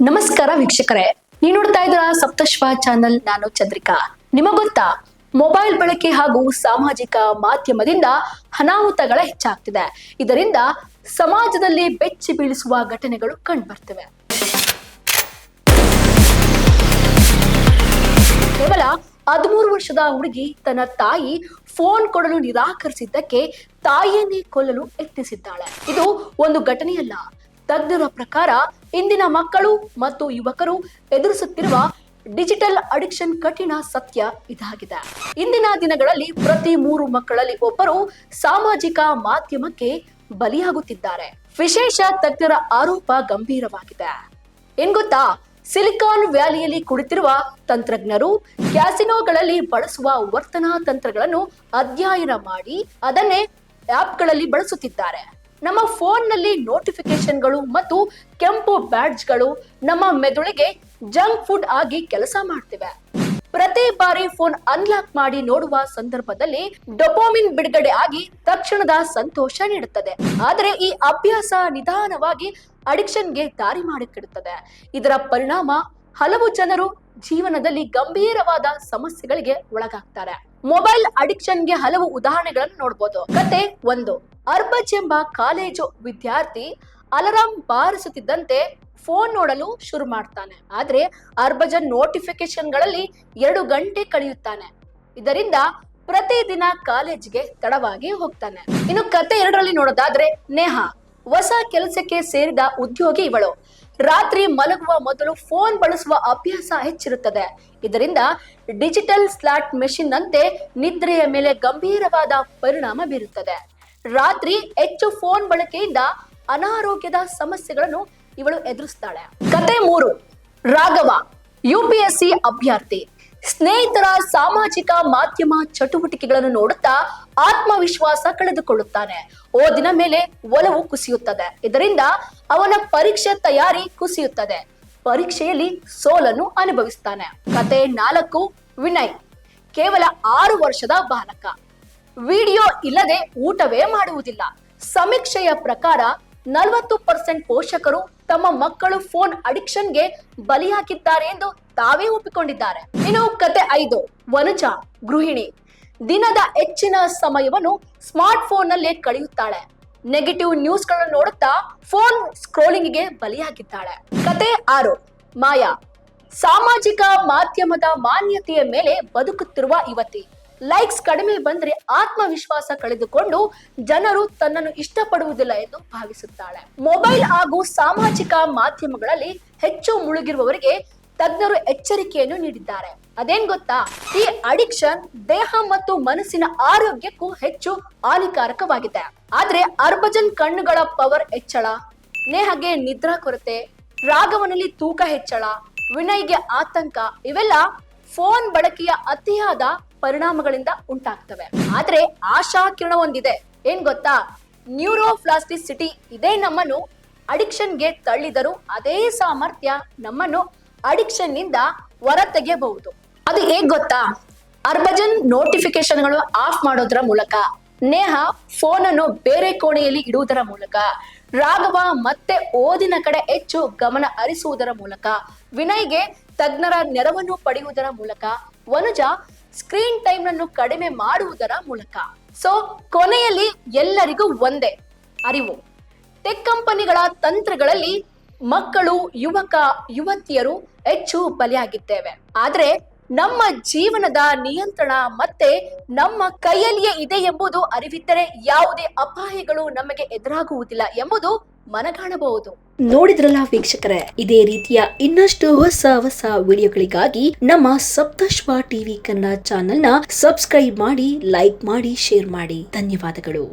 ನಮಸ್ಕಾರ ವೀಕ್ಷಕರೇ, ನೀವು ನೋಡ್ತಾ ಇದ್ದೀರಾ ಸಪ್ತಶ್ವ ಚಾನಲ್. ನಾನು ಚಂದ್ರಿಕಾ. ನಿಮಗೆ ಗೊತ್ತಾ, ಮೊಬೈಲ್ ಬಳಕೆ ಹಾಗೂ ಸಾಮಾಜಿಕ ಮಾಧ್ಯಮದಿಂದ ಅನಾಹುತಗಳ ಹೆಚ್ಚಾಗ್ತಿದೆ. ಇದರಿಂದ ಸಮಾಜದಲ್ಲಿ ಬೆಚ್ಚಿ ಬೀಳಿಸುವ ಘಟನೆಗಳು ಕಂಡುಬರ್ತಿವೆ. ಕೇವಲ 13 ವರ್ಷದ ಹುಡುಗಿ ತನ್ನ ತಾಯಿ ಫೋನ್ ಕೊಡಲು ನಿರಾಕರಿಸಿದ್ದಕ್ಕೆ ತಾಯಿಯನ್ನೇ ಕೊಲ್ಲಲು ಯತ್ನಿಸಿದ್ದಾಳೆ. ಇದು ಒಂದು ಘಟನೆಯಲ್ಲ. ತಜ್ಞರ ಪ್ರಕಾರ ಇಂದಿನ ಮಕ್ಕಳು ಮತ್ತು ಯುವಕರು ಎದುರಿಸುತ್ತಿರುವ ಡಿಜಿಟಲ್ ಅಡಿಕ್ಷನ್ ಕಠಿಣ ಸತ್ಯ ಇದಾಗಿದೆ. ಇಂದಿನ ದಿನಗಳಲ್ಲಿ ಪ್ರತಿ 3 ಮಕ್ಕಳಲ್ಲಿ ಒಬ್ಬರು ಸಾಮಾಜಿಕ ಮಾಧ್ಯಮಕ್ಕೆ ಬಲಿಯಾಗುತ್ತಿದ್ದಾರೆ. ವಿಶೇಷ ತಜ್ಞರ ಆರೋಪ ಗಂಭೀರವಾಗಿದೆ. ಏನ್ ಗೊತ್ತಾ, ಸಿಲಿಕಾನ್ ವ್ಯಾಲಿಯಲ್ಲಿ ಕುಳಿತಿರುವ ತಂತ್ರಜ್ಞರು ಕ್ಯಾಸಿನೋಗಳಲ್ಲಿ ಬಳಸುವ ವರ್ತನಾ ತಂತ್ರಗಳನ್ನು ಅಧ್ಯಯನ ಮಾಡಿ ಅದನ್ನೇ ಆಪ್ಗಳಲ್ಲಿ ಬಳಸುತ್ತಿದ್ದಾರೆ. ನಮ್ಮ ಫೋನ್ನಲ್ಲಿ ನೋಟಿಫಿಕೇಶನ್ಗಳು ಮತ್ತು ಕೆಂಪು ಬ್ಯಾಡ್ಜ್ಗಳು ನಮ್ಮ ಮೆದುಳಿಗೆ ಜಂಕ್ ಫುಡ್ ಆಗಿ ಕೆಲಸ ಮಾಡ್ತಿವೆ. ಪ್ರತಿ ಬಾರಿ ಫೋನ್ ಅನ್ಲಾಕ್ ಮಾಡಿ ನೋಡುವ ಸಂದರ್ಭದಲ್ಲಿ ಡೋಪಾಮಿನ್ ಬಿಡುಗಡೆ ಆಗಿ ತಕ್ಷಣದ ಸಂತೋಷ ನೀಡುತ್ತದೆ. ಆದರೆ ಈ ಅಭ್ಯಾಸ ನಿಧಾನವಾಗಿ ಅಡಿಕ್ಷನ್ಗೆ ದಾರಿ ಮಾಡಿಕೊಡುತ್ತದೆ. ಇದರ ಪರಿಣಾಮ ಹಲವು ಜನರು ಜೀವನದಲ್ಲಿ ಗಂಭೀರವಾದ ಸಮಸ್ಯೆಗಳಿಗೆ ಒಳಗಾಗ್ತಾರೆ. ಮೊಬೈಲ್ ಅಡಿಕ್ಷನ್ಗೆ ಹಲವು ಉದಾಹರಣೆಗಳನ್ನು ನೋಡಬಹುದು. ಕತೆ 1. ಅರ್ಬಜ್ ಎಂಬ ಕಾಲೇಜು ವಿದ್ಯಾರ್ಥಿ ಅಲಾರಾಂ ಬಾರಿಸುತ್ತಿದ್ದಂತೆ ಫೋನ್ ನೋಡಲು ಶುರು ಮಾಡ್ತಾನೆ. ಆದ್ರೆ ಅರ್ಬಜನ್ ನೋಟಿಫಿಕೇಶನ್ಗಳಲ್ಲಿ 2 ಗಂಟೆ ಕಳೆಯುತ್ತಾನೆ. ಇದರಿಂದ ಪ್ರತಿದಿನ ಕಾಲೇಜಿಗೆ ತಡವಾಗಿ ಹೋಗ್ತಾನೆ. ಇನ್ನು ಕತೆ 2ರಲ್ಲಿ ನೋಡೋದಾದ್ರೆ, ನೇಹಾ ಹೊಸ ಕೆಲಸಕ್ಕೆ ಸೇರಿದ ಉದ್ಯೋಗಿ ಇವಳು. ರಾತ್ರಿ ಮಲಗುವ ಮೊದಲು ಫೋನ್ ಬಳಸುವ ಅಭ್ಯಾಸ ಹೆಚ್ಚಿರುತ್ತದೆ. ಇದರಿಂದ ಡಿಜಿಟಲ್ ಸ್ಲಾಟ್ ಮೆಷಿನ್ ನಂತೆ ನಿದ್ರೆಯ ಮೇಲೆ ಗಂಭೀರವಾದ ಪರಿಣಾಮ ಬೀರುತ್ತದೆ. ರಾತ್ರಿ ಹೆಚ್ಚು ಫೋನ್ ಬಳಕೆಯಿಂದ ಅನಾರೋಗ್ಯದ ಸಮಸ್ಯೆಗಳನ್ನು ಇವಳು ಎದುರಿಸ್ತಾಳೆ. ಕತೆ 3. ರಾಘವ UPSC ಅಭ್ಯರ್ಥಿ. ಸ್ನೇಹಿತರ ಸಾಮಾಜಿಕ ಮಾಧ್ಯಮ ಚಟುವಟಿಕೆಗಳನ್ನು ನೋಡುತ್ತಾ ಆತ್ಮವಿಶ್ವಾಸ ಕಳೆದುಕೊಳ್ಳುತ್ತಾನೆ. ಓದಿನ ಮೇಲೆ ಒಲವು ಕುಸಿಯುತ್ತದೆ. ಇದರಿಂದ ಅವನ ಪರೀಕ್ಷೆ ತಯಾರಿ ಕುಸಿಯುತ್ತದೆ. ಪರೀಕ್ಷೆಯಲ್ಲಿ ಸೋಲನ್ನು ಅನುಭವಿಸ್ತಾನೆ. ಕತೆ 4. ವಿನಯ್ ಕೇವಲ 6 ವರ್ಷದ ಬಾಲಕ. ವಿಡಿಯೋ ಇಲ್ಲದೆ ಊಟವೇ ಮಾಡುವುದಿಲ್ಲ. ಸಮೀಕ್ಷೆಯ ಪ್ರಕಾರ 40% ಪೋಷಕರು ತಮ್ಮ ಮಕ್ಕಳು ಫೋನ್ ಅಡಿಕ್ಷನ್ಗೆ ಬಲಿಯಾಗಿದ್ದಾರೆ ಎಂದು ತಾವೇ ಒಪ್ಪಿಕೊಂಡಿದ್ದಾರೆ. ಇನ್ನು ಕತೆ 5. ವನುಜಾ ಗೃಹಿಣಿ. ದಿನದ ಹೆಚ್ಚಿನ ಸಮಯವನ್ನು ಸ್ಮಾರ್ಟ್ ಫೋನ್ ನಲ್ಲೇ ಕಳೆಯುತ್ತಾಳೆ. ನೆಗೆಟಿವ್ ನ್ಯೂಸ್ ಗಳನ್ನು ನೋಡುತ್ತಾ ಫೋನ್ ಸ್ಕ್ರೋಲಿಂಗ್ಗೆ ಬಲಿಯಾಗಿದ್ದಾಳೆ. ಕತೆ 6. ಮಾಯಾ. ಸಾಮಾಜಿಕ ಮಾಧ್ಯಮದ ಮಾನ್ಯತೆಯ ಮೇಲೆ ಬದುಕುತ್ತಿರುವ ಯುವತಿ. ಲೈಕ್ಸ್ ಕಡಿಮೆ ಬಂದ್ರೆ ಆತ್ಮವಿಶ್ವಾಸ ಕಳೆದುಕೊಂಡು ಜನರು ತನ್ನನ್ನು ಇಷ್ಟಪಡುವುದಿಲ್ಲ ಎಂದು ಭಾವಿಸುತ್ತಾಳೆ. ಮೊಬೈಲ್ ಹಾಗೂ ಸಾಮಾಜಿಕ ಮಾಧ್ಯಮಗಳಲ್ಲಿ ಹೆಚ್ಚು ಮುಳುಗಿರುವವರಿಗೆ ತಜ್ಞರು ಎಚ್ಚರಿಕೆಯನ್ನು ನೀಡಿದ್ದಾರೆ. ಅದೇನ್ ಗೊತ್ತಾ, ಈ ಅಡಿಕ್ಷನ್ ದೇಹ ಮತ್ತು ಮನಸ್ಸಿನ ಆರೋಗ್ಯಕ್ಕೂ ಹೆಚ್ಚು ಹಾನಿಕಾರಕವಾಗಿದೆ. ಆದ್ರೆ ಹರ್ಭಜನ್ ಕಣ್ಣುಗಳ ಪವರ್ ಹೆಚ್ಚಳ, ನೇಹಾಗೆ ನಿದ್ರಾ ಕೊರತೆ, ರಾಘವನಲ್ಲಿ ತೂಕ ಹೆಚ್ಚಳ, ವಿನಯ್ಗೆ ಆತಂಕ, ಇವೆಲ್ಲ ಫೋನ್ ಬಳಕೆಯ ಅತಿಯಾದ ಪರಿಣಾಮಗಳಿಂದ ಉಂಟಾಗ್ತವೆ. ಆದ್ರೆ ಆಶಾ ಕಿರಣ ಒಂದಿದೆ. ಏನ್ ಗೊತ್ತಾ, ನ್ಯೂರೋಪ್ಲಾಸ್ಟಿಸಿಟಿ. ಇದೇ ನಮ್ಮನ್ನು ಅಡಿಕ್ಷನ್ಗೆ ತಳ್ಳಿದರೂ ಅದೇ ಸಾಮರ್ಥ್ಯ ನಮ್ಮನ್ನು ಅಡಿಕ್ಷನ್ ನಿಂದ ಹೊರ ತೆಗೆಯಬಹುದು. ಅದು ಹೇಗ್ ಗೊತ್ತಾ, ಹರ್ಭಜನ್ ನೋಟಿಫಿಕೇಶನ್ಗಳು ಆಫ್ ಮಾಡೋದ್ರ ಮೂಲಕ, ನೇಹಾ ಫೋನ್ ಅನ್ನು ಬೇರೆ ಕೋಣೆಯಲ್ಲಿ ಇಡುವುದರ ಮೂಲಕ, ರಾಘವ ಮತ್ತೆ ಓದಿನ ಕಡೆ ಹೆಚ್ಚು ಗಮನ ಹರಿಸುವುದರ ಮೂಲಕ, ವಿನಯ್ಗೆ ತಜ್ಞರ ನೆರವನ್ನು ಪಡೆಯುವುದರ ಮೂಲಕ, ವನುಜಾ ಸ್ಕ್ರೀನ್ ಟೈಮ್ ಅನ್ನು ಕಡಿಮೆ ಮಾಡುವುದರ ಮೂಲಕ. ಸೊ ಕೊನೆಯಲ್ಲಿ ಎಲ್ಲರಿಗೂ ಒಂದೇ ಅರಿವು. ಟೆಕ್ ಕಂಪನಿಗಳ ತಂತ್ರಗಳಲ್ಲಿ ಮಕ್ಕಳು, ಯುವತಿಯರು ಹೆಚ್ಚು ಬಲಿಯಾಗಿದ್ದೇವೆ. ಆದ್ರೆ ನಮ್ಮ ಜೀವನದ ನಿಯಂತ್ರಣ ಮತ್ತೆ ನಮ್ಮ ಕೈಯಲ್ಲಿಯೇ ಇದೆ ಎಂಬುದು ಅರಿವಿದ್ದರೆ ಯಾವುದೇ ಅಪಾಯಗಳು ನಮಗೆ ಎದುರಾಗುವುದಿಲ್ಲ ಎಂಬುದು ಮನಗಾಣಬಹುದು. ನೋಡಿದ್ರಲ್ಲ ವೀಕ್ಷಕರೇ, ಇದೇ ರೀತಿಯ ಇನ್ನಷ್ಟು ಹೊಸ ವಿಡಿಯೋಗಳಿಗಾಗಿ ನಮ್ಮ ಸಪ್ತಶ್ವ ಟಿವಿ ಕನ್ನಡ ಚಾನೆಲ್ನ ಸಬ್ಸ್ಕ್ರೈಬ್ ಮಾಡಿ, ಲೈಕ್ ಮಾಡಿ, ಶೇರ್ ಮಾಡಿ. ಧನ್ಯವಾದಗಳು.